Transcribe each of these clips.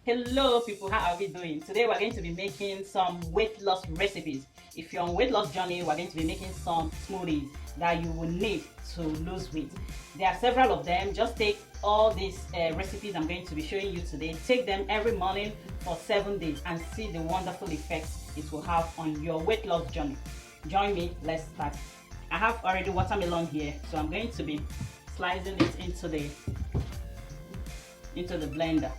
Hello people, how are we doing? Today we're going to be making some weight loss recipes. If you're on weight loss journey, we're going to be making some smoothies that you will need to lose weight. There are several of them. Just take all these recipes I'm going to be showing you today. Take them every morning for 7 days and see the wonderful effects it will have on your weight loss journey. Join me, let's start. I have already watermelon here, so I'm going to be slicing it into the blender.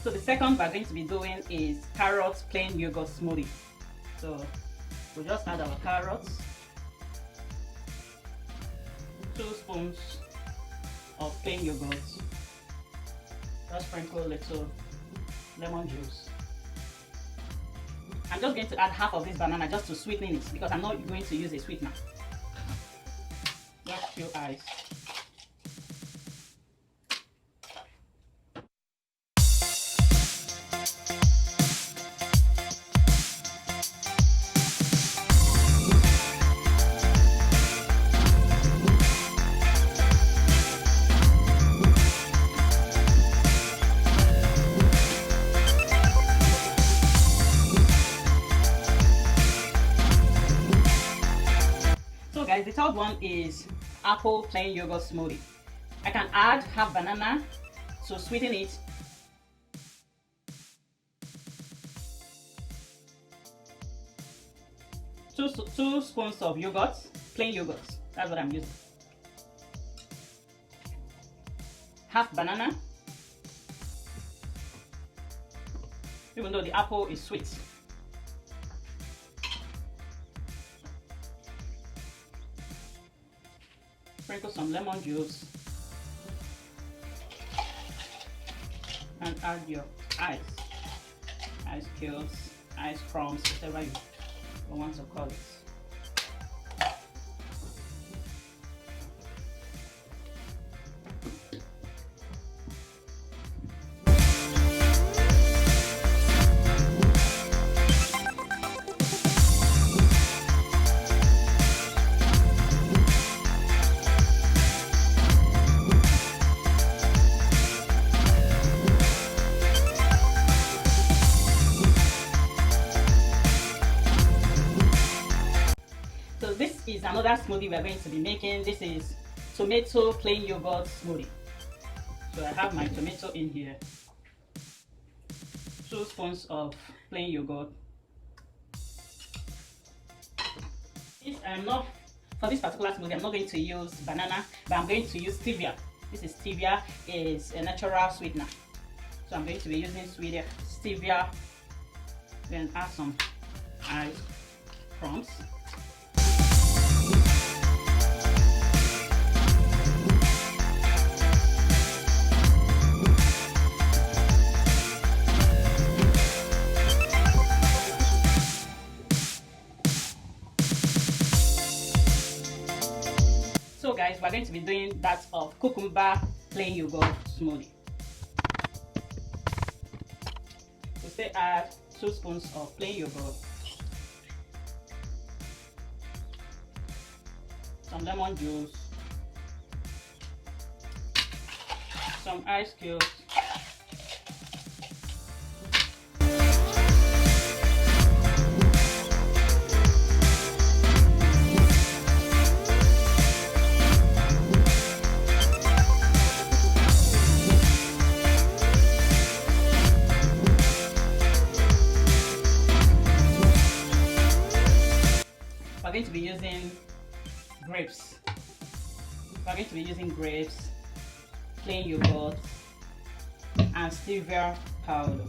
So the second we're going to be doing is carrot plain yogurt smoothie. So we'll just add our carrots, 2 spoons of plain yogurt, just sprinkle a little lemon juice. I'm just going to add half of this banana just to sweeten it because I'm not going to use a sweetener. Just few ice. Guys, the third one is apple plain yogurt smoothie. I can add half banana to sweeten it. Two spoons of yogurt, plain yogurt. That's what I'm using. Half banana, even though the apple is sweet. Sprinkle some lemon juice and add your ice cubes, ice crumbs, whatever you want to call it. So this is another smoothie we're going to be making. This is tomato plain yogurt smoothie. So I have my tomato in here, 2 spoons of plain yogurt. For this particular smoothie, I'm not going to use banana, but I'm going to use stevia. This is stevia, is a natural sweetener. So I'm going to be using stevia, then add some ice crumbs. So guys, we're going to be doing that of cucumber plain yogurt smoothie. We say add 2 spoons of plain yogurt, some lemon juice, some ice cubes, we're going to be using grapes. We're going to be using grapes, plain yogurt, and stevia powder.